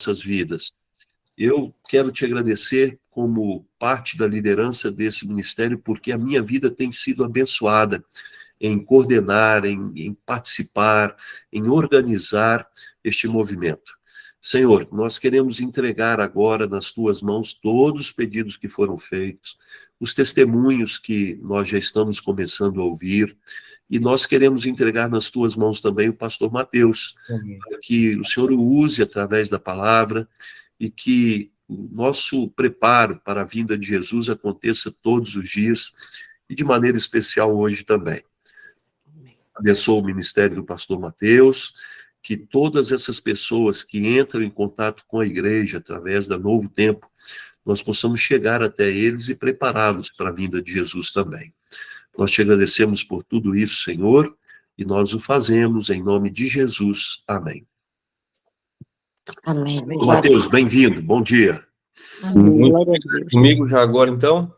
nossas vidas. Eu quero te agradecer como parte da liderança desse ministério, porque a minha vida tem sido abençoada em coordenar, em participar, em organizar este movimento. Senhor, nós queremos entregar agora nas tuas mãos todos os pedidos que foram feitos, os testemunhos que nós já estamos começando a ouvir, e nós queremos entregar nas tuas mãos também o pastor Mateus, para que o Senhor o use através da palavra e que o nosso preparo para a vinda de Jesus aconteça todos os dias e de maneira especial hoje também. Abençoa o ministério do pastor Mateus, que todas essas pessoas que entram em contato com a igreja através da Novo Tempo, nós possamos chegar até eles e prepará-los para a vinda de Jesus também. Nós te agradecemos por tudo isso, Senhor, e nós o fazemos em nome de Jesus. Amém. Amém. Mateus, bem-vindo, bom dia. Amém. Comigo já agora, então?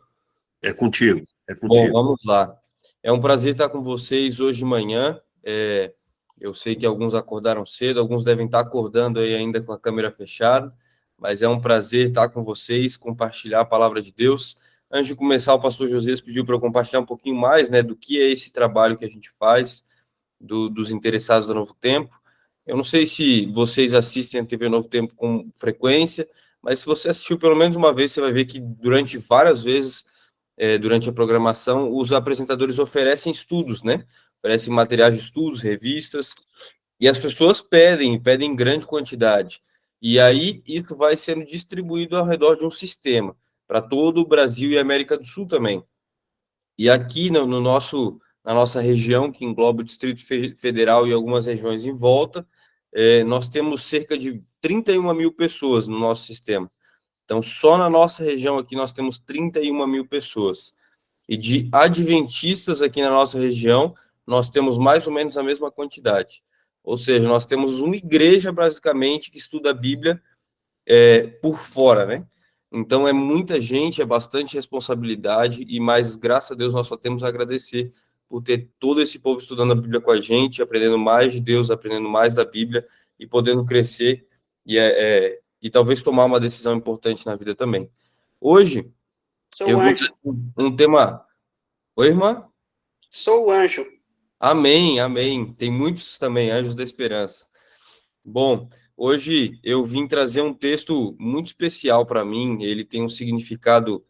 É contigo, é Bom, contigo. vamos lá. É um prazer estar com vocês hoje de manhã. Eu sei que alguns acordaram cedo, alguns devem estar acordando aí ainda com a câmera fechada, mas é um prazer estar com vocês, compartilhar a palavra de Deus. Antes de começar, o pastor Josias pediu para eu compartilhar um pouquinho mais, né, do que é esse trabalho que a gente faz, dos interessados do Novo Tempo. Eu não sei se vocês assistem a TV Novo Tempo com frequência, mas se você assistiu pelo menos uma vez, você vai ver que durante várias vezes, durante a programação, os apresentadores oferecem estudos, né? Oferecem materiais de estudos, revistas, e as pessoas pedem em grande quantidade. E aí, isso vai sendo distribuído ao redor de um sistema, para todo o Brasil e América do Sul também. E aqui na nossa região, que engloba o Distrito Federal e algumas regiões em volta, nós temos cerca de 31 mil pessoas no nosso sistema. Então, só na nossa região aqui nós temos 31 mil pessoas. E de adventistas aqui na nossa região, nós temos mais ou menos a mesma quantidade. Ou seja, nós temos uma igreja, basicamente, que estuda a Bíblia por fora, né? Então, é muita gente, é bastante responsabilidade, mas, graças a Deus, nós só temos a agradecer por ter todo esse povo estudando a Bíblia com a gente, aprendendo mais de Deus, aprendendo mais da Bíblia e podendo crescer e talvez tomar uma decisão importante na vida também. Hoje, Sou o anjo. Um tema... Oi, irmã? Sou o anjo. Amém, amém. Tem muitos também, anjos da esperança. Bom, hoje eu vim trazer um texto muito especial para mim. Ele tem um significado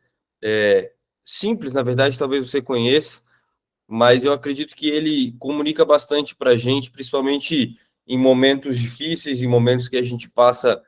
simples, na verdade, talvez você conheça, mas eu acredito que ele comunica bastante para a gente, principalmente em momentos difíceis, em momentos que a gente passa,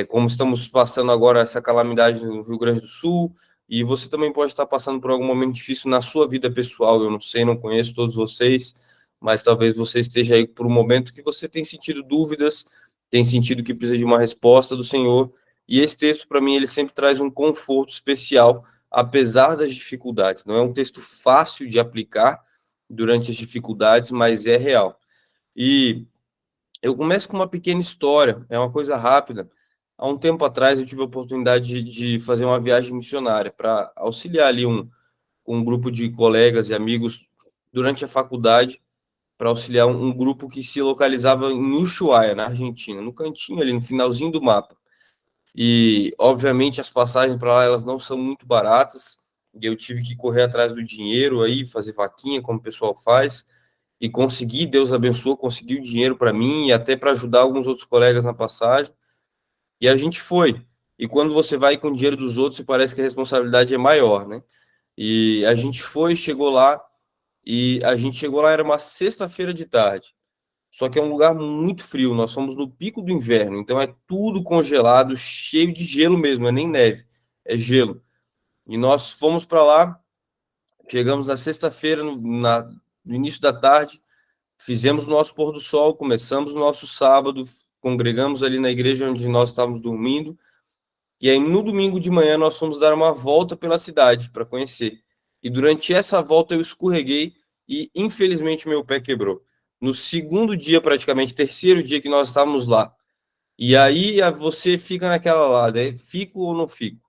como estamos passando agora essa calamidade no Rio Grande do Sul, e você também pode estar passando por algum momento difícil na sua vida pessoal. Eu não sei, não conheço todos vocês, mas talvez você esteja aí por um momento que você tem sentido dúvidas, tem sentido que precisa de uma resposta do Senhor, e esse texto, para mim, ele sempre traz um conforto especial, apesar das dificuldades. Não é um texto fácil de aplicar durante as dificuldades, mas é real. E eu começo com uma pequena história, é uma coisa rápida. Há um tempo atrás, eu tive a oportunidade de fazer uma viagem missionária para auxiliar ali um grupo de colegas e amigos durante a faculdade, para auxiliar um grupo que se localizava em Ushuaia, na Argentina, no cantinho ali, no finalzinho do mapa. E, obviamente, as passagens para lá, elas não são muito baratas, e eu tive que correr atrás do dinheiro aí, fazer vaquinha, como o pessoal faz, e consegui, Deus abençoou, consegui o dinheiro para mim e até para ajudar alguns outros colegas na passagem, e a gente foi. E quando você vai com o dinheiro dos outros, parece que a responsabilidade é maior, né? E a gente foi, chegou lá, era uma sexta-feira de tarde. Só que é um lugar muito frio, nós fomos no pico do inverno, então é tudo congelado, cheio de gelo mesmo, é nem neve, é gelo. E nós fomos para lá, chegamos na sexta-feira, no início da tarde, fizemos o nosso pôr do sol, começamos o nosso sábado, congregamos ali na igreja onde nós estávamos dormindo, e aí no domingo de manhã nós fomos dar uma volta pela cidade para conhecer. E durante essa volta eu escorreguei e infelizmente meu pé quebrou. No segundo dia, praticamente, terceiro dia que nós estávamos lá. E aí você fica naquela lá, né? Fico ou não fico?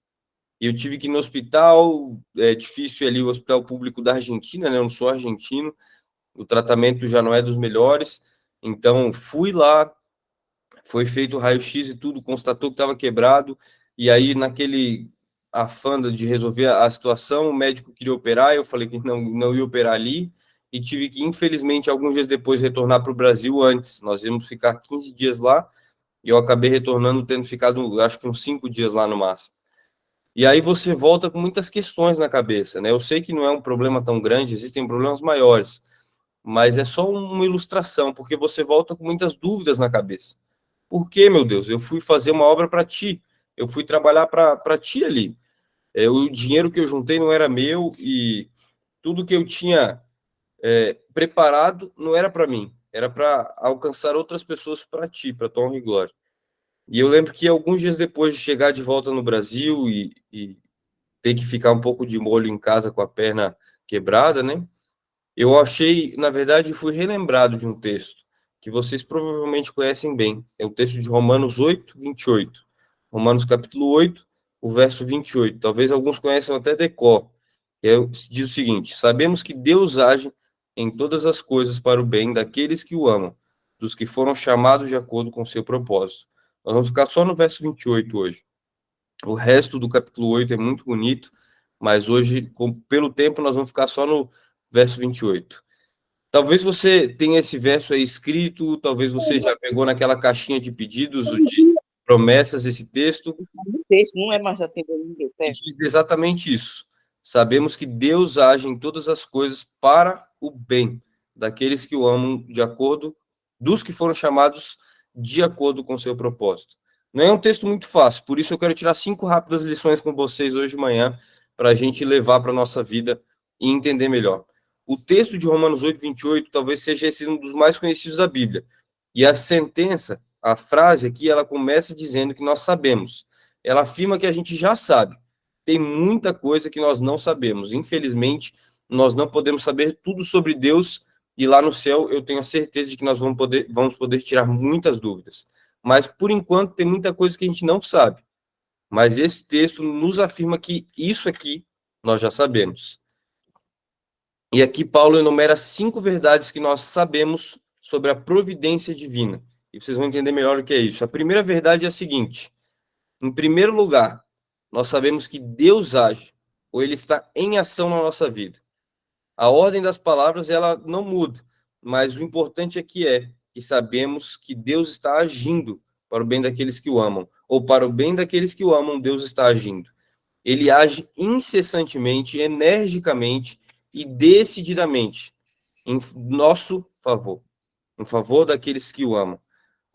E eu tive que ir no hospital, é difícil ali, o hospital público da Argentina, né? Eu não sou argentino, o tratamento já não é dos melhores. Então, fui lá, Foi feito o raio-x e tudo, constatou que estava quebrado, e aí naquele afã de resolver a situação, o médico queria operar, eu falei que não ia operar ali, e tive que, infelizmente, alguns dias depois, retornar para o Brasil antes. Nós íamos ficar 15 dias lá, e eu acabei retornando, tendo ficado, acho que uns 5 dias lá no máximo. E aí você volta com muitas questões na cabeça, né? Eu sei que não é um problema tão grande, existem problemas maiores, mas é só uma ilustração, porque você volta com muitas dúvidas na cabeça. Por quê, meu Deus? Eu fui fazer uma obra para ti, eu fui trabalhar para ti ali. O dinheiro que eu juntei não era meu e tudo que eu tinha preparado não era para mim, era para alcançar outras pessoas para ti, para tua honra e glória. E eu lembro que alguns dias depois de chegar de volta no Brasil e ter que ficar um pouco de molho em casa com a perna quebrada, né? Eu achei, na verdade, fui relembrado de um texto que vocês provavelmente conhecem bem. É o texto de Romanos 8, 28. Romanos capítulo 8, o verso 28. Talvez alguns conheçam até decor. Diz o seguinte: sabemos que Deus age em todas as coisas para o bem daqueles que o amam, dos que foram chamados de acordo com o seu propósito. Nós vamos ficar só no verso 28 hoje. O resto do capítulo 8 é muito bonito, mas hoje, pelo tempo, nós vamos ficar só no verso 28. Talvez você tenha esse verso aí escrito, talvez você já pegou naquela caixinha de pedidos, de promessas, esse texto. Não é mais atender ninguém. E diz exatamente isso. Sabemos que Deus age em todas as coisas para o bem daqueles que o amam de acordo, dos que foram chamados de acordo com seu propósito. Não é um texto muito fácil, por isso eu quero tirar 5 rápidas lições com vocês hoje de manhã, para a gente levar para a nossa vida e entender melhor. O texto de Romanos 8, 28, talvez seja esse um dos mais conhecidos da Bíblia. E a sentença, a frase aqui, ela começa dizendo que nós sabemos. Ela afirma que a gente já sabe. Tem muita coisa que nós não sabemos. Infelizmente, nós não podemos saber tudo sobre Deus, e lá no céu eu tenho a certeza de que nós vamos poder tirar muitas dúvidas. Mas, por enquanto, tem muita coisa que a gente não sabe. Mas esse texto nos afirma que isso aqui nós já sabemos. E aqui Paulo enumera 5 verdades que nós sabemos sobre a providência divina. E vocês vão entender melhor o que é isso. A primeira verdade é a seguinte: em primeiro lugar, nós sabemos que Deus age, ou Ele está em ação na nossa vida. A ordem das palavras, ela não muda, mas o importante aqui é que sabemos que Deus está agindo para o bem daqueles que o amam, ou para o bem daqueles que o amam, Deus está agindo. Ele age incessantemente, energicamente e decididamente em nosso favor, em favor daqueles que o amam.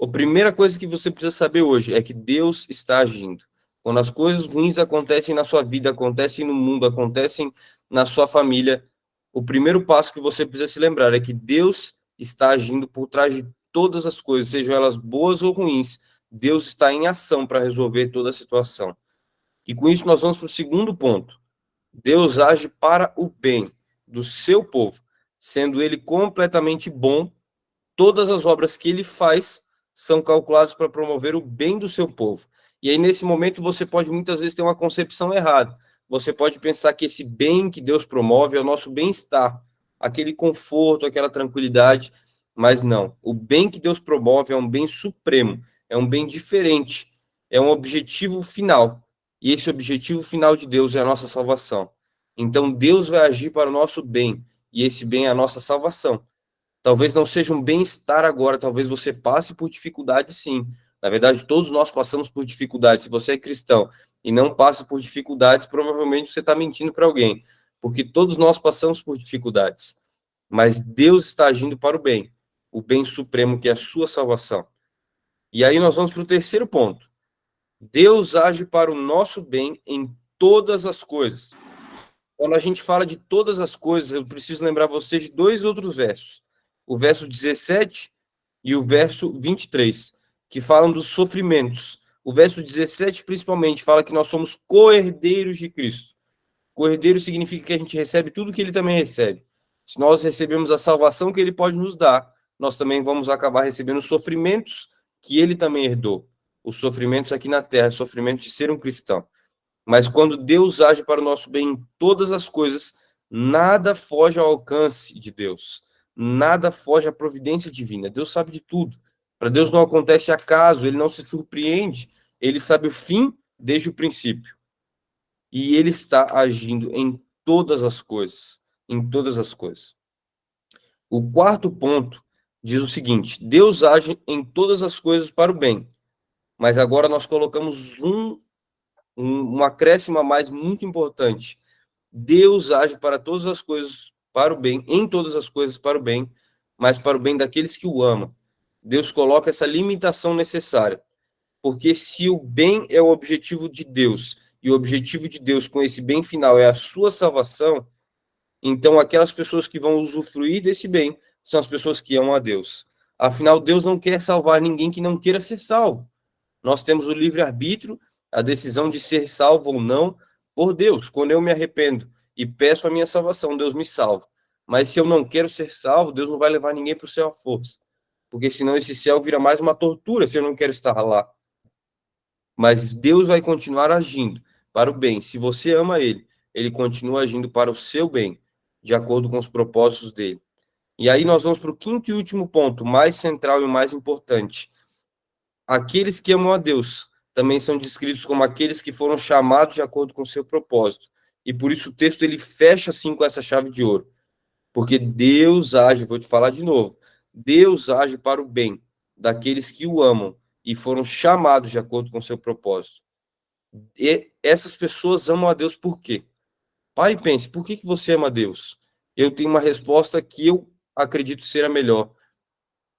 A primeira coisa que você precisa saber hoje é que Deus está agindo. Quando as coisas ruins acontecem na sua vida, acontecem no mundo, acontecem na sua família, o primeiro passo que você precisa se lembrar é que Deus está agindo por trás de todas as coisas, sejam elas boas ou ruins. Deus está em ação para resolver toda a situação. E com isso nós vamos para o segundo ponto. Deus age para o bem do seu povo, sendo ele completamente bom. Todas as obras que ele faz são calculadas para promover o bem do seu povo. E aí, nesse momento, você pode muitas vezes ter uma concepção errada. Você pode pensar que esse bem que Deus promove é o nosso bem-estar, aquele conforto, aquela tranquilidade, mas não. O bem que Deus promove é um bem supremo, é um bem diferente, é um objetivo final. E esse objetivo final de Deus é a nossa salvação. Então, Deus vai agir para o nosso bem, e esse bem é a nossa salvação. Talvez não seja um bem-estar agora, talvez você passe por dificuldade, sim. Na verdade, todos nós passamos por dificuldades. Se você é cristão e não passa por dificuldades, provavelmente você está mentindo para alguém, porque todos nós passamos por dificuldades. Mas Deus está agindo para o bem supremo, que é a sua salvação. E aí nós vamos para o terceiro ponto. Deus age para o nosso bem em todas as coisas. Quando a gente fala de todas as coisas, eu preciso lembrar vocês de 2 outros versos. O verso 17 e o verso 23, que falam dos sofrimentos. O verso 17, principalmente, fala que nós somos co-herdeiros de Cristo. Co-herdeiro significa que a gente recebe tudo que ele também recebe. Se nós recebemos a salvação que ele pode nos dar, nós também vamos acabar recebendo os sofrimentos que ele também herdou. Os sofrimentos aqui na terra, sofrimentos de ser um cristão. Mas quando Deus age para o nosso bem em todas as coisas, nada foge ao alcance de Deus. Nada foge à providência divina. Deus sabe de tudo. Para Deus não acontece acaso, ele não se surpreende, ele sabe o fim desde o princípio. E ele está agindo em todas as coisas, em todas as coisas. O quarto ponto diz o seguinte: Deus age em todas as coisas para o bem. Mas agora nós colocamos um acréscimo a mais muito importante. Deus age para todas as coisas para o bem, em todas as coisas para o bem, mas para o bem daqueles que o amam. Deus coloca essa limitação necessária. Porque se o bem é o objetivo de Deus, e o objetivo de Deus com esse bem final é a sua salvação, então aquelas pessoas que vão usufruir desse bem são as pessoas que amam a Deus. Afinal, Deus não quer salvar ninguém que não queira ser salvo. Nós temos o livre-arbítrio, a decisão de ser salvo ou não por Deus. Quando eu me arrependo e peço a minha salvação, Deus me salva. Mas se eu não quero ser salvo, Deus não vai levar ninguém para o céu à força. Porque senão esse céu vira mais uma tortura se eu não quero estar lá. Mas Deus vai continuar agindo para o bem. Se você ama Ele, Ele continua agindo para o seu bem, de acordo com os propósitos dele. E aí nós vamos para o quinto e último ponto, mais central e mais importante. Aqueles que amam a Deus também são descritos como aqueles que foram chamados de acordo com o seu propósito. E por isso o texto ele fecha assim com essa chave de ouro. Porque Deus age, vou te falar de novo, Deus age para o bem daqueles que o amam e foram chamados de acordo com o seu propósito. E essas pessoas amam a Deus por quê? Pare e pense, por que você ama a Deus? Eu tenho uma resposta que eu acredito ser a melhor.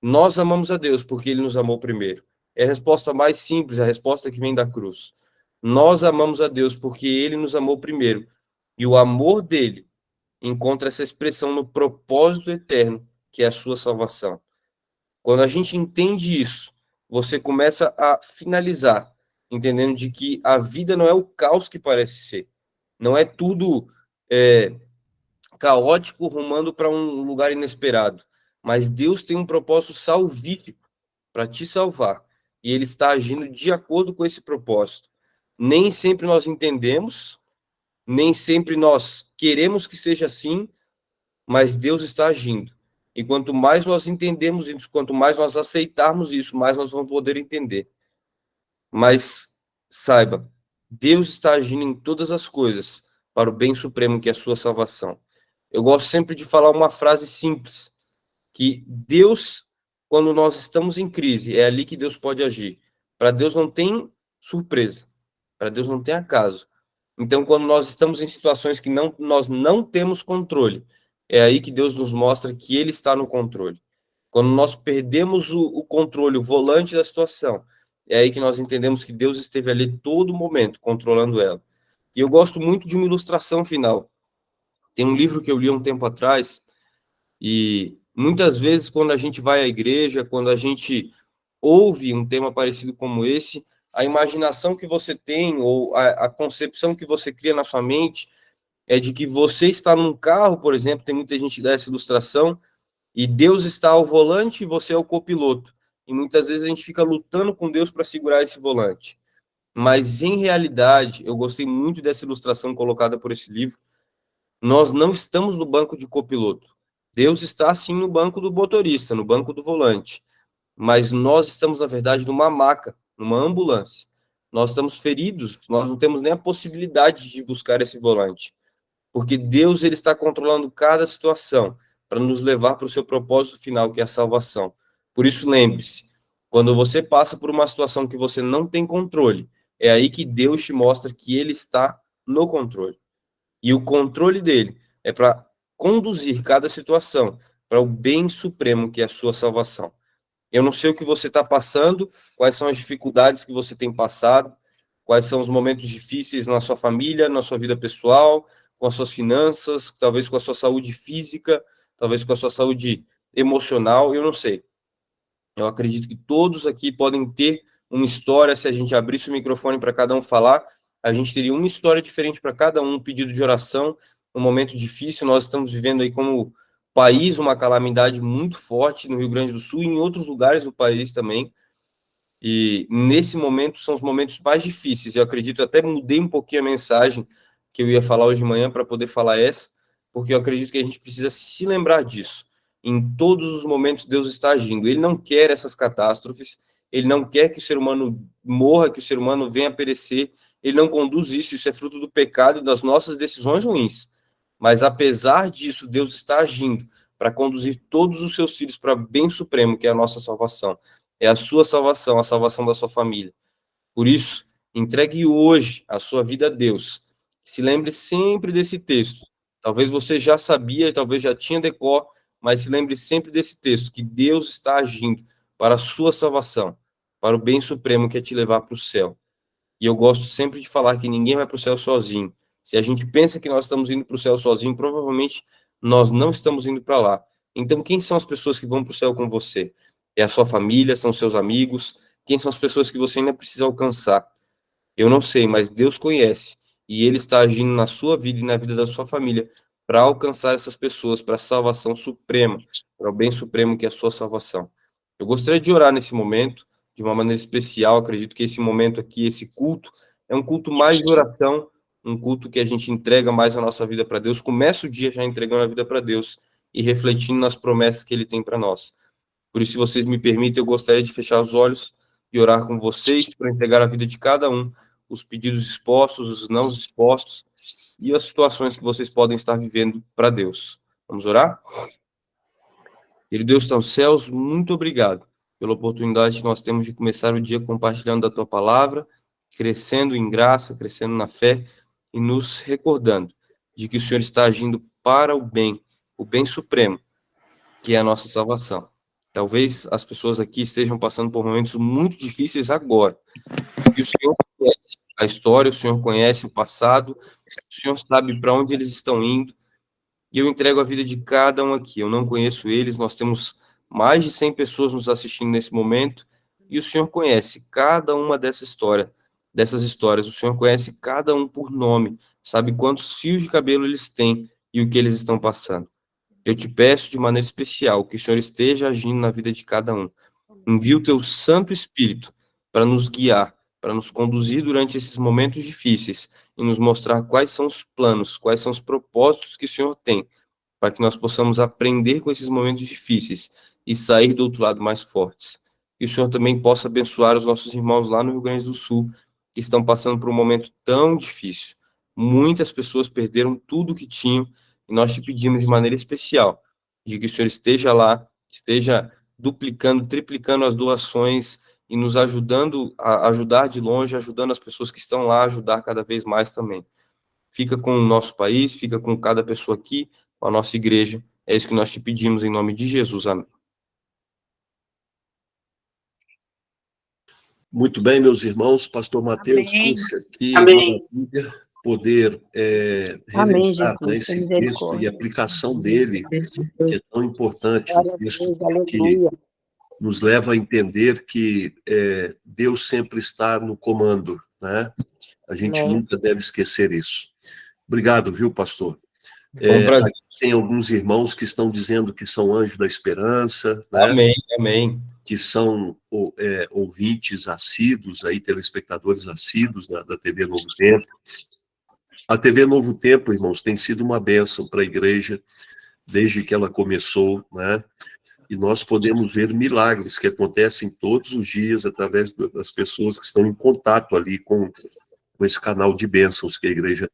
Nós amamos a Deus porque Ele nos amou primeiro. É a resposta mais simples, a resposta que vem da cruz. Nós amamos a Deus porque Ele nos amou primeiro. E o amor dele encontra essa expressão no propósito eterno, que é a sua salvação. Quando a gente entende isso, você começa a finalizar, entendendo de que a vida não é o caos que parece ser. Não é tudo caótico rumando para um lugar inesperado. Mas Deus tem um propósito salvífico para te salvar. E Ele está agindo de acordo com esse propósito. Nem sempre nós entendemos, nem sempre nós queremos que seja assim, mas Deus está agindo. E quanto mais nós entendemos isso, quanto mais nós aceitarmos isso, mais nós vamos poder entender. Mas saiba, Deus está agindo em todas as coisas para o bem supremo que é a sua salvação. Eu gosto sempre de falar uma frase simples, que Deus, quando nós estamos em crise, é ali que Deus pode agir. Para Deus não tem surpresa, para Deus não tem acaso. Então, quando nós estamos em situações que nós não temos controle, é aí que Deus nos mostra que Ele está no controle. Quando nós perdemos o controle, o volante da situação, é aí que nós entendemos que Deus esteve ali todo momento, controlando ela. E eu gosto muito de uma ilustração final. Tem um livro que eu li há um tempo atrás, e muitas vezes, quando a gente vai à igreja, quando a gente ouve um tema parecido como esse, a imaginação que você tem, ou a concepção que você cria na sua mente, é de que você está num carro, por exemplo, tem muita gente que dá essa ilustração, e Deus está ao volante e você é o copiloto. E muitas vezes a gente fica lutando com Deus para segurar esse volante. Mas, em realidade, eu gostei muito dessa ilustração colocada por esse livro, nós não estamos no banco de copiloto. Deus está, sim, no banco do motorista, no banco do volante. Mas nós estamos, na verdade, numa maca, numa ambulância. Nós estamos feridos, nós não temos nem a possibilidade de buscar esse volante. Porque Deus ele está controlando cada situação para nos levar para o seu propósito final, que é a salvação. Por isso, lembre-se, quando você passa por uma situação que você não tem controle, é aí que Deus te mostra que ele está no controle. E o controle dele é para conduzir cada situação para o bem supremo, que é a sua salvação. Eu não sei o que você está passando, quais são as dificuldades que você tem passado, quais são os momentos difíceis na sua família, na sua vida pessoal, com as suas finanças, talvez com a sua saúde física, talvez com a sua saúde emocional, eu não sei. Eu acredito que todos aqui podem ter uma história, se a gente abrisse o microfone para cada um falar, a gente teria uma história diferente para cada um, um pedido de oração, um momento difícil. Nós estamos vivendo aí como país uma calamidade muito forte no Rio Grande do Sul e em outros lugares do país também. E nesse momento são os momentos mais difíceis. Eu acredito, eu até mudei um pouquinho a mensagem que eu ia falar hoje de manhã para poder falar essa, porque eu acredito que a gente precisa se lembrar disso. Em todos os momentos, Deus está agindo. Ele não quer essas catástrofes, ele não quer que o ser humano morra, que o ser humano venha a perecer. Ele não conduz isso, isso é fruto do pecado e das nossas decisões ruins. Mas, apesar disso, Deus está agindo para conduzir todos os seus filhos para o bem supremo, que é a nossa salvação. É a sua salvação, a salvação da sua família. Por isso, entregue hoje a sua vida a Deus. Se lembre sempre desse texto. Talvez você já sabia, talvez já tinha decor, mas se lembre sempre desse texto, que Deus está agindo para a sua salvação, para o bem supremo que é te levar para o céu. E eu gosto sempre de falar que ninguém vai para o céu sozinho. Se a gente pensa que nós estamos indo para o céu sozinho, provavelmente nós não estamos indo para lá. Então, quem são as pessoas que vão para o céu com você? É a sua família, são seus amigos? Quem são as pessoas que você ainda precisa alcançar? Eu não sei, mas Deus conhece. E Ele está agindo na sua vida e na vida da sua família para alcançar essas pessoas, para a salvação suprema, para o bem supremo que é a sua salvação. Eu gostaria de orar nesse momento, de uma maneira especial. Acredito que esse momento aqui, esse culto, é um culto mais de oração, um culto que a gente entrega mais a nossa vida para Deus, começa o dia já entregando a vida para Deus e refletindo nas promessas que Ele tem para nós. Por isso, se vocês me permitem, eu gostaria de fechar os olhos e orar com vocês para entregar a vida de cada um, os pedidos expostos, os não expostos e as situações que vocês podem estar vivendo para Deus. Vamos orar? Querido Deus está nos céus, muito obrigado pela oportunidade que nós temos de começar o dia compartilhando da Tua palavra, crescendo em graça, crescendo na fé e nos recordando de que o Senhor está agindo para o bem supremo, que é a nossa salvação. Talvez as pessoas aqui estejam passando por momentos muito difíceis agora. E o Senhor conhece a história, o Senhor conhece o passado, o Senhor sabe para onde eles estão indo. E eu entrego a vida de cada um aqui. Eu não conheço eles, nós temos mais de 100 pessoas nos assistindo nesse momento. E o Senhor conhece cada uma dessas histórias. O Senhor conhece cada um por nome, sabe quantos fios de cabelo eles têm e o que eles estão passando. Eu te peço de maneira especial que o Senhor esteja agindo na vida de cada um. Envia o teu Santo Espírito para nos guiar, para nos conduzir durante esses momentos difíceis e nos mostrar quais são os planos, quais são os propósitos que o Senhor tem, para que nós possamos aprender com esses momentos difíceis e sair do outro lado mais fortes. Que o Senhor também possa abençoar os nossos irmãos lá no Rio Grande do Sul, que estão passando por um momento tão difícil. Muitas pessoas perderam tudo o que tinham, e nós te pedimos de maneira especial, de que o Senhor esteja lá, esteja duplicando, triplicando as doações e nos ajudando a ajudar de longe, ajudando as pessoas que estão lá a ajudar cada vez mais também. Fica com o nosso país, fica com cada pessoa aqui, com a nossa igreja. É isso que nós te pedimos em nome de Jesus. Amém. Muito bem, meus irmãos. Pastor Mateus, Amém. puxa, que Amém. maravilha poder Amém, relembrar, né, Jesus. esse texto e a aplicação dele, que é tão importante, um Glória a texto Deus, que aleluia. nos leva a entender que Deus sempre está no comando, né? A gente Amém. nunca deve esquecer isso. Obrigado, viu, pastor? Foi um prazer. Tem alguns irmãos que estão dizendo que são anjos da esperança, né? Amém, amém. Que são ouvintes assíduos, aí, telespectadores assíduos da TV Novo Tempo. A TV Novo Tempo, irmãos, tem sido uma bênção para a igreja desde que ela começou, né? E nós podemos ver milagres que acontecem todos os dias através das pessoas que estão em contato ali com esse canal de bênçãos que a igreja.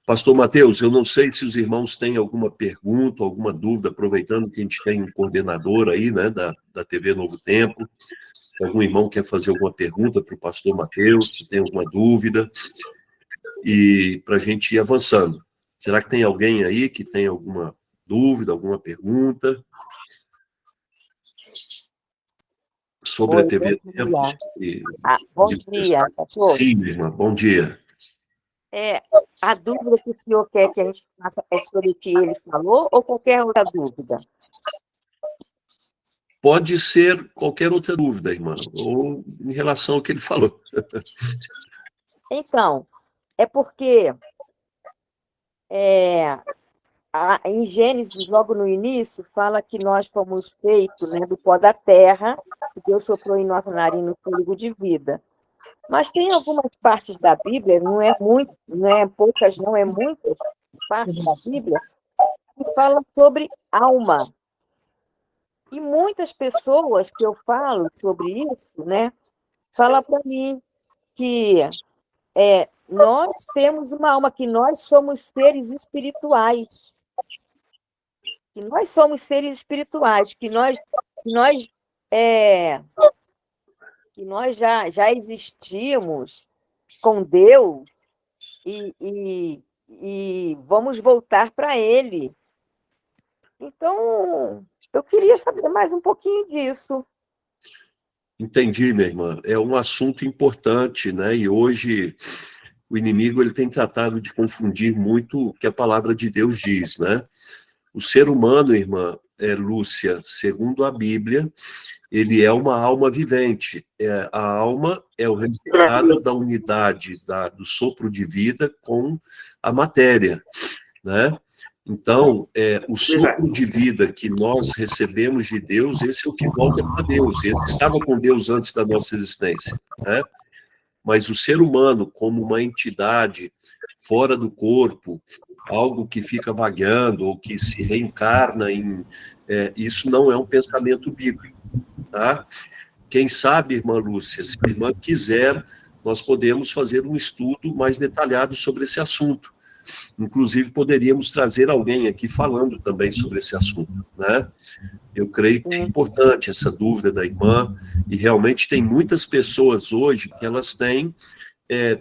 Pastor Mateus, eu não sei se os irmãos têm alguma pergunta, alguma dúvida, aproveitando que a gente tem um coordenador aí, né, da TV Novo Tempo. Se algum irmão quer fazer alguma pergunta para o pastor Mateus, se tem alguma dúvida, e para a gente ir avançando. Será que tem alguém aí que tem alguma dúvida, alguma pergunta sobre Oi, a TV bom Tempo? dia. Bom dia, pastor. Sim, irmã, bom dia. A dúvida que o senhor quer que a gente faça é sobre o que ele falou ou qualquer outra dúvida? Pode ser qualquer outra dúvida, irmã, ou em relação ao que ele falou. Então, é porque em Gênesis, logo no início, fala que nós fomos feitos, né, do pó da terra, que Deus soprou em nossa narina o fôlego de vida. Mas tem algumas partes da Bíblia, não é poucas, não é muitas partes da Bíblia, que falam sobre alma. E muitas pessoas que eu falo sobre isso, né, falam para mim que nós temos uma alma, que nós somos seres espirituais, que nós somos seres espirituais, que nós, é, que nós já existimos com Deus e vamos voltar para Ele. Então, eu queria saber mais um pouquinho disso. Entendi, minha irmã. É um assunto importante, né? E hoje o inimigo ele tem tratado de confundir muito o que a palavra de Deus diz, né? O ser humano, irmã Lúcia, segundo a Bíblia, ele é uma alma vivente. A alma é o resultado da unidade do sopro de vida com a matéria, né? Então, o sopro de vida que nós recebemos de Deus, esse é o que volta para Deus. Ele estava com Deus antes da nossa existência, né? Mas o ser humano, como uma entidade fora do corpo, algo que fica vagueando ou que se reencarna isso não é um pensamento bíblico, tá? Quem sabe, irmã Lúcia, se a irmã quiser, nós podemos fazer um estudo mais detalhado sobre esse assunto. Inclusive, poderíamos trazer alguém aqui falando também sobre esse assunto, né? Eu creio que é importante essa dúvida da irmã, e realmente tem muitas pessoas hoje que elas têm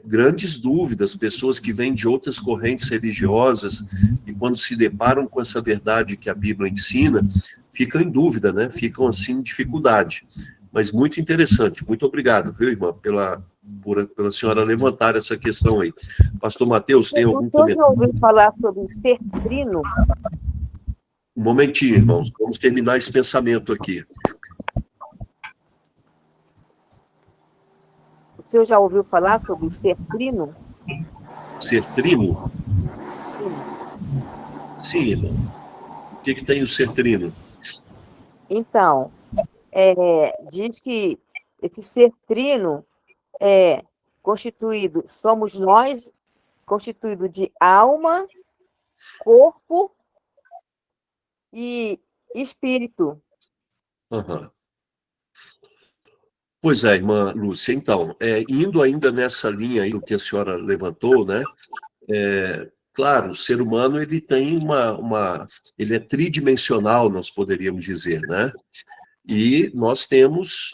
grandes dúvidas, pessoas que vêm de outras correntes religiosas, e quando se deparam com essa verdade que a Bíblia ensina, ficam em dúvida, né? Ficam, assim, em dificuldade. Mas muito interessante. Muito obrigado, viu, irmã, pela senhora levantar essa questão aí. Pastor Mateus, tem algum comentário? Já ouviu falar sobre o ser trino? Um momentinho, irmãos. Vamos terminar esse pensamento aqui. O senhor já ouviu falar sobre o ser trino? Ser trino? Sim, irmão. O que tem o ser trino? Então, diz que esse ser trino somos nós, constituído de alma, corpo e espírito. Uhum. Pois é, irmã Lúcia. Então, indo ainda nessa linha aí do que a senhora levantou, né? Claro, o ser humano ele tem ele é tridimensional, nós poderíamos dizer, né? E nós temos,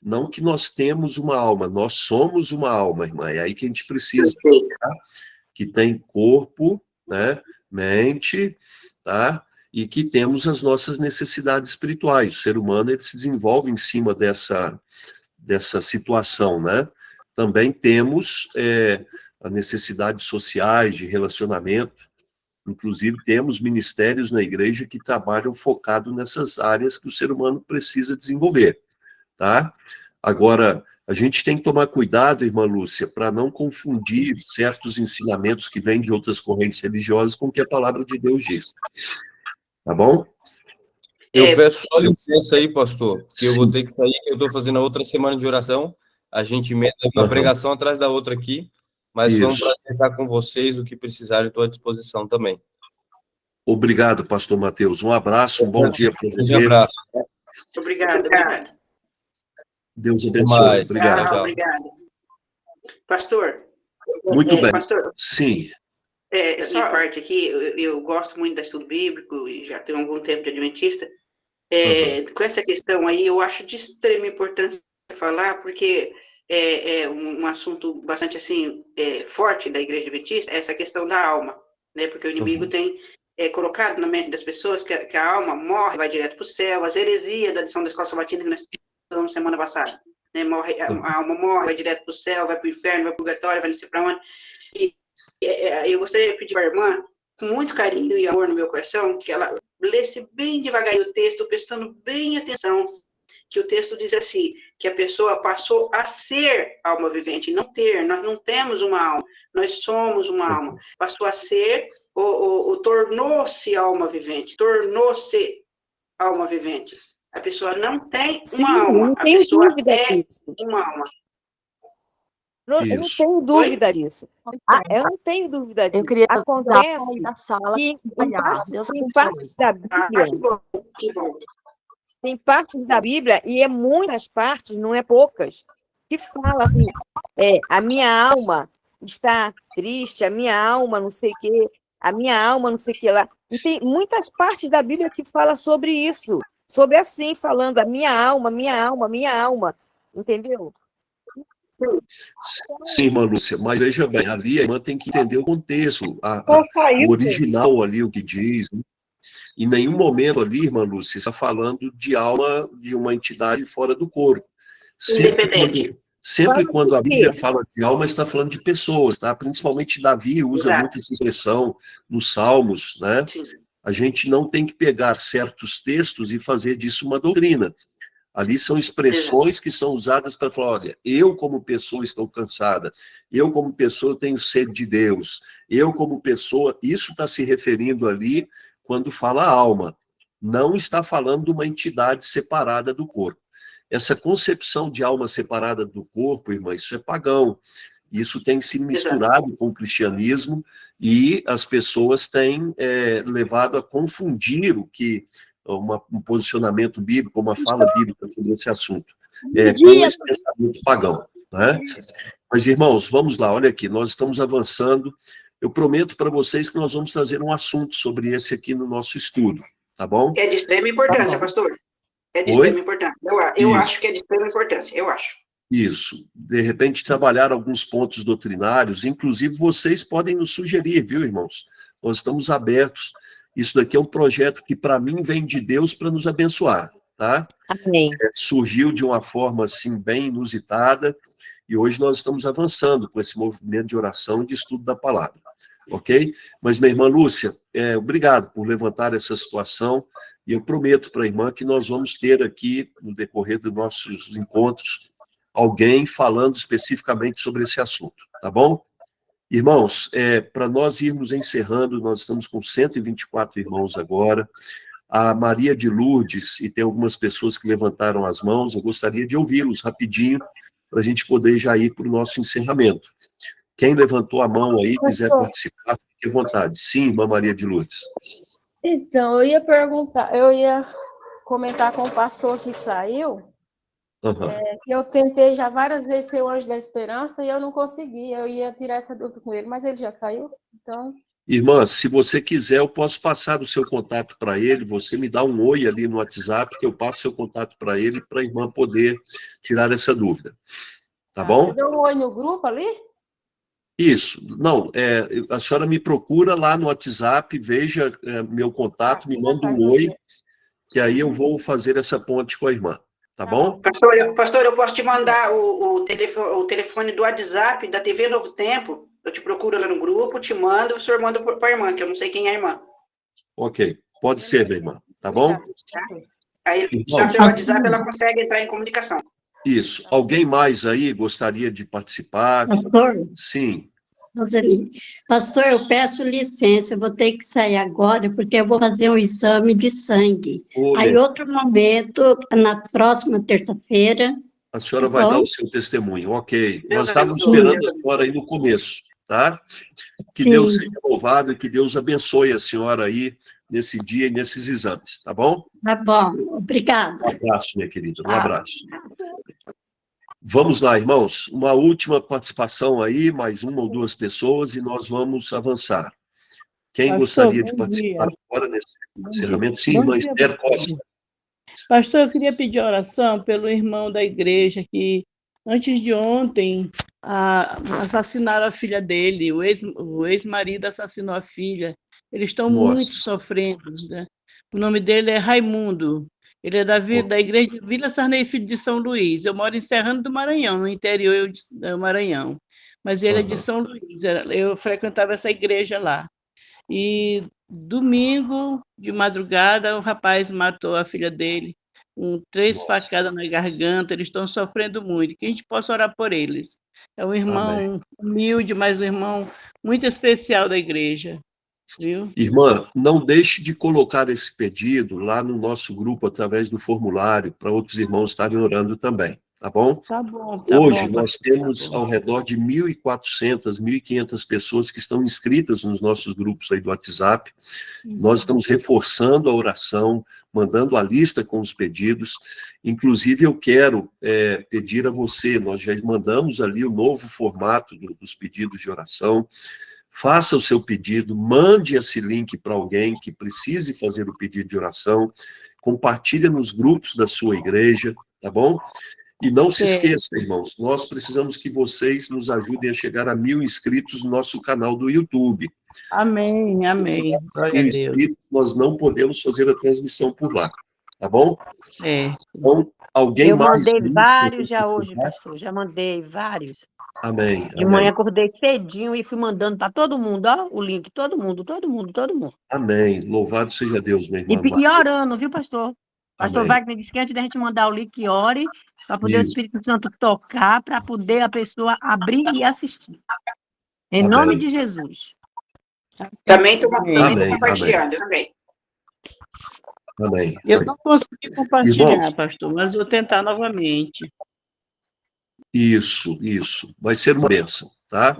não que nós temos uma alma, nós somos uma alma, irmã. É aí que a gente precisa, tá? Que tem corpo, né? Mente, tá? E que temos as nossas necessidades espirituais. O ser humano ele se desenvolve em cima dessa situação, né? Também temos as necessidades sociais, de relacionamento. Inclusive, temos ministérios na igreja que trabalham focado nessas áreas que o ser humano precisa desenvolver, tá? Agora, a gente tem que tomar cuidado, irmã Lúcia, para não confundir certos ensinamentos que vêm de outras correntes religiosas com o que a palavra de Deus diz. Tá bom? Eu peço só licença aí, pastor, que eu vou Sim. ter que sair, que eu estou fazendo a outra semana de oração. A gente emenda uma pregação atrás da outra aqui, mas foi um prazer estar com vocês. O que precisarem, estou à disposição também. Obrigado, pastor Mateus. Um abraço, um bom dia para você. Um abraço. Obrigado. Deus abençoe. Obrigado. Tchau. Obrigado. Pastor. Muito bem. Pastor. Sim. Essa parte aqui, eu gosto muito do estudo bíblico e já tenho algum tempo de adventista. Com essa questão aí, eu acho de extrema importância falar, porque é um assunto bastante assim forte da Igreja Adventista, essa questão da alma, né? Porque o inimigo tem colocado na mente das pessoas que a alma morre, vai direto para o céu, as heresias da lição da escola sabatina que nós estudamos semana passada, né? A alma morre, vai direto para o céu, vai para o inferno, vai para o purgatório, vai não sei para onde. E eu gostaria de pedir para a irmã, com muito carinho e amor no meu coração, que ela lesse bem devagarinho o texto, prestando bem atenção, que o texto diz assim, que a pessoa passou a ser alma vivente, não ter, nós não temos uma alma, nós somos uma alma, passou a ser, ou tornou-se alma vivente, A pessoa não tem uma alma, Não a tenho pessoa dúvida disso. uma alma. Eu não tenho dúvida disso. Eu não tenho dúvida disso. Eu queria Acontece da sala que trabalhar. em parte da Bíblia, Que bom. tem partes da Bíblia, e é muitas partes, não é poucas, que fala assim, a minha alma está triste, a minha alma não sei o quê, a minha alma não sei o que lá. E tem muitas partes da Bíblia que fala sobre isso, sobre assim, falando a minha alma, minha alma, minha alma, entendeu? Sim, irmã Lúcia, mas veja bem, ali a irmã tem que entender o contexto, Saiu, o original ali, o que diz, né? Em nenhum momento ali, irmã Lúcia, está falando de alma de uma entidade fora do corpo. Independente. Sempre quando a Bíblia fala de alma, está falando de pessoas, tá? Principalmente Davi usa muito essa expressão nos Salmos, né? Sim. A gente não tem que pegar certos textos e fazer disso uma doutrina. Ali são expressões que são usadas para falar, olha, eu como pessoa estou cansada, eu como pessoa tenho sede de Deus, eu como pessoa, isso está se referindo ali quando fala alma, não está falando de uma entidade separada do corpo. Essa concepção de alma separada do corpo, irmã, isso é pagão, isso tem se misturado com o cristianismo e as pessoas têm levado a confundir o que um posicionamento bíblico, uma fala bíblica sobre esse assunto, com esse pensamento pagão, né? Mas, irmãos, vamos lá, olha aqui, nós estamos avançando, eu prometo para vocês que nós vamos trazer um assunto sobre esse aqui no nosso estudo, tá bom? É de extrema importância, pastor. É de extrema importância. Eu acho que é de extrema importância, eu acho. Isso. De repente, trabalhar alguns pontos doutrinários, inclusive vocês podem nos sugerir, viu, irmãos? Nós estamos abertos. Isso daqui é um projeto que, para mim, vem de Deus para nos abençoar, tá? Amém. Surgiu de uma forma, assim, bem inusitada, e hoje nós estamos avançando com esse movimento de oração e de estudo da palavra, ok? Mas, minha irmã Lúcia, obrigado por levantar essa situação, e eu prometo para a irmã que nós vamos ter aqui, no decorrer dos nossos encontros, alguém falando especificamente sobre esse assunto, tá bom? Irmãos, para nós irmos encerrando, nós estamos com 124 irmãos agora, a Maria de Lourdes, e tem algumas pessoas que levantaram as mãos, eu gostaria de ouvi-los rapidinho, para a gente poder já ir para o nosso encerramento. Quem levantou a mão aí, quiser participar, fique à vontade. Sim, irmã Maria de Lourdes. Então, eu ia perguntar, eu ia comentar com o pastor que saiu, que eu tentei já várias vezes ser o anjo da esperança e eu não consegui, eu ia tirar essa dúvida com ele, mas ele já saiu, então... Irmã, se você quiser, eu posso passar o seu contato para ele, você me dá um oi ali no WhatsApp, que eu passo o seu contato para ele, para a irmã poder tirar essa dúvida. Tá bom? Você deu um oi no grupo ali? Isso. Não, a senhora me procura lá no WhatsApp, veja meu contato, me manda um oi, que aí eu vou fazer essa ponte com a irmã. Tá bom? Pastor, eu posso te mandar o telefone do WhatsApp da TV Novo Tempo. Eu te procuro lá no grupo, te mando, o senhor manda para a irmã, que eu não sei quem é a irmã. Ok, pode ser, minha irmã. Tá bom? Tá? Aí, só pelo WhatsApp, ela consegue entrar em comunicação. Isso. Alguém mais aí gostaria de participar? Pastor? Sim. Roseli. Pastor, eu peço licença, eu vou ter que sair agora, porque eu vou fazer um exame de sangue. Aí, outro momento, na próxima terça-feira. A senhora vai dar o seu testemunho, ok. Nós estávamos esperando a senhora aí no começo, tá? Que Deus seja louvado e que Deus abençoe a senhora aí nesse dia e nesses exames, tá bom? Tá bom, obrigada. Um abraço, minha querida, um abraço. Vamos lá, irmãos, uma última participação aí, mais uma ou duas pessoas, e nós vamos avançar. Quem gostaria de participar agora nesse encerramento? Sim, irmã Esther Costa. Pastor, eu queria pedir oração pelo irmão da igreja que, antes de ontem, assassinaram a filha dele, o ex-marido assassinou a filha. Eles estão muito sofrendo, né? O nome dele é Raimundo. Ele é da igreja Vila Sarney Filho de São Luís. Eu moro em Serrano do Maranhão, no interior do Maranhão. Mas ele é de São Luís. Eu frequentava essa igreja lá. E domingo, de madrugada, o rapaz matou a filha dele, com 3 facadas na garganta. Eles estão sofrendo muito. Que a gente possa orar por eles. É um irmão humilde, mas um irmão muito especial da igreja. Viu? Irmã, não deixe de colocar esse pedido lá no nosso grupo, através do formulário, para outros irmãos estarem orando também. tá bom? Tá bom. Hoje nós temos ao redor de 1.400, 1.500 pessoas que estão inscritas nos nossos grupos aí do WhatsApp. Nós estamos reforçando a oração, mandando a lista com os pedidos. Inclusive, eu quero pedir a você, nós já mandamos ali o novo formato dos pedidos de oração. Faça o seu pedido, mande esse link para alguém que precise fazer o pedido de oração, compartilhe nos grupos da sua igreja, tá bom? E não se esqueça, irmãos, nós precisamos que vocês nos ajudem a chegar a 1.000 inscritos no nosso canal do YouTube. Amém, amém. Glória a Deus. Inscritos, nós não podemos fazer a transmissão por lá, tá bom? Então, alguém mais... Eu mandei vários já hoje, pastor, já mandei vários. Amém. De manhã acordei cedinho e fui mandando para todo mundo, ó, o link, todo mundo. Amém. Louvado seja Deus, meu irmão. E orando, viu, pastor? Pastor Wagner disse que antes da gente mandar o link, ore, para poder o Espírito Santo tocar, para poder a pessoa abrir e assistir. Em nome de Jesus. Também estou compartilhando, também. Amém. Eu não consegui compartilhar, irmãos, pastor, mas vou tentar novamente. Isso. Vai ser uma bênção, tá?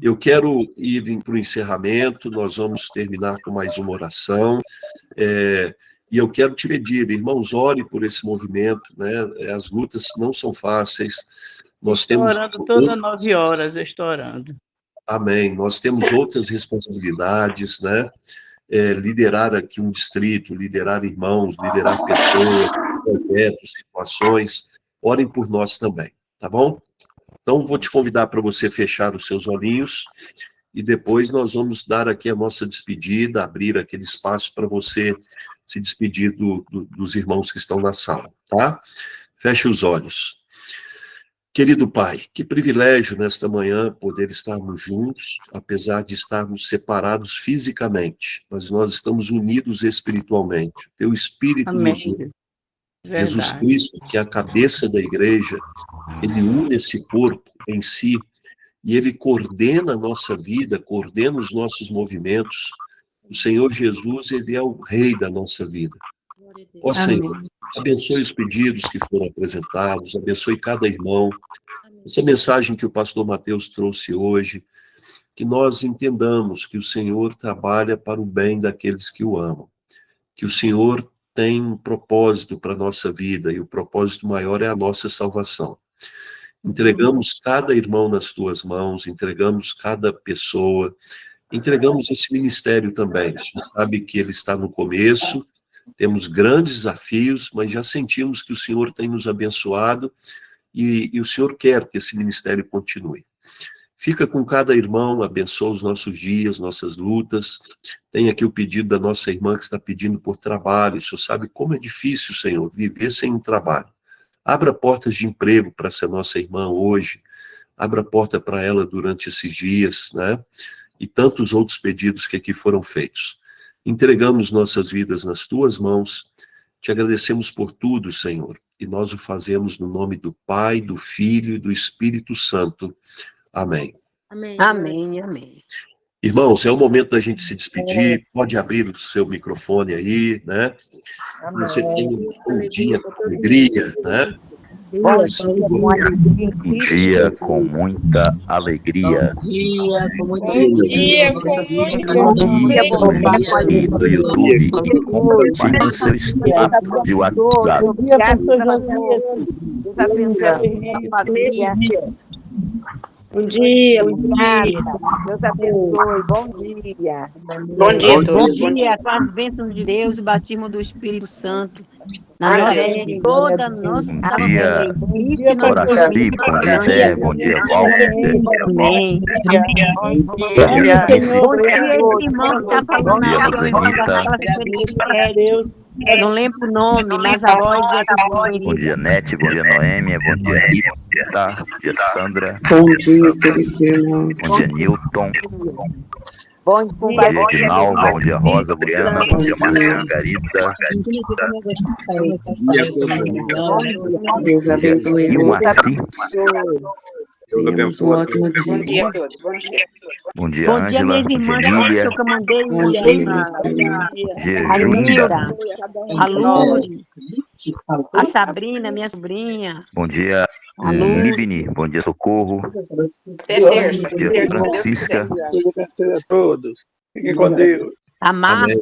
Eu quero ir para o encerramento, nós vamos terminar com mais uma oração. E eu quero te pedir, irmãos, ore por esse movimento, né? As lutas não são fáceis. Nós temos orando todas 9 horas, eu estou orando. Amém. Nós temos outras responsabilidades, né? Liderar aqui um distrito, liderar irmãos, liderar pessoas, projetos, situações. Orem por nós também, tá bom? Então, vou te convidar para você fechar os seus olhinhos e depois nós vamos dar aqui a nossa despedida, abrir aquele espaço para você se despedir dos irmãos que estão na sala, tá? Feche os olhos. Querido Pai, que privilégio nesta manhã poder estarmos juntos, apesar de estarmos separados fisicamente, mas nós estamos unidos espiritualmente. Teu Espírito nos une. Jesus Cristo, que é a cabeça da igreja, ele une esse corpo em si e ele coordena a nossa vida, coordena os nossos movimentos. O Senhor Jesus, ele é o rei da nossa vida. Ó Senhor, abençoe os pedidos que foram apresentados, abençoe cada irmão. Essa mensagem que o pastor Mateus trouxe hoje, que nós entendamos que o Senhor trabalha para o bem daqueles que o amam, que o Senhor tem um propósito para a nossa vida, e o propósito maior é a nossa salvação. Entregamos cada irmão nas tuas mãos, entregamos cada pessoa, entregamos esse ministério também. Você sabe que ele está no começo, temos grandes desafios, mas já sentimos que o Senhor tem nos abençoado e o Senhor quer que esse ministério continue. Fica com cada irmão, abençoa os nossos dias, nossas lutas. Tem aqui o pedido da nossa irmã que está pedindo por trabalho. O Senhor sabe como é difícil, Senhor, viver sem um trabalho. Abra portas de emprego para essa nossa irmã hoje. Abra porta para ela durante esses dias, né? E tantos outros pedidos que aqui foram feitos. Entregamos nossas vidas nas tuas mãos. Te agradecemos por tudo, Senhor. E nós o fazemos no nome do Pai, do Filho e do Espírito Santo. Amém. Amém. Irmãos, é o momento da gente se despedir. Pode abrir o seu microfone aí, né? Você tem um dia com alegria, né? Bom dia com muita alegria. Bom dia com muita E do YouTube, compartilhe o seu status de WhatsApp. Bom dia, pastor Josias. Deus abençoe a família. Bom dia. Deus abençoe. Bom dia. Bom dia a todos. Bom dia, com as bênçãos de Deus e batismo do Espírito Santo. Na nossa vida, toda a nossa Bom dia, Horaci, bom dia, Zé, bom dia, Walter. Amém. Bom dia, Irmão, tá falando eu não lembro o nome, mas a voz é bom dia, Nete, bom dia, Noêmia, bom dia, Rita, bom dia, Sandra. Bom dia, querido irmão. Bom dia, Nilton. Bom dia, Edinalva, bom dia, Rosa, Briana, bom dia, Margarida. E o Moacir. Bom dia a todos. Bom dia, Ângela. Bom dia, Emília. A Lourdes. A Sabrina, minha sobrinha. Bom dia, A Luz. Libni. Bom dia, Socorro. Até terça. Bom dia, Francisca. A todos. Fiquem com Deus. A Marcos.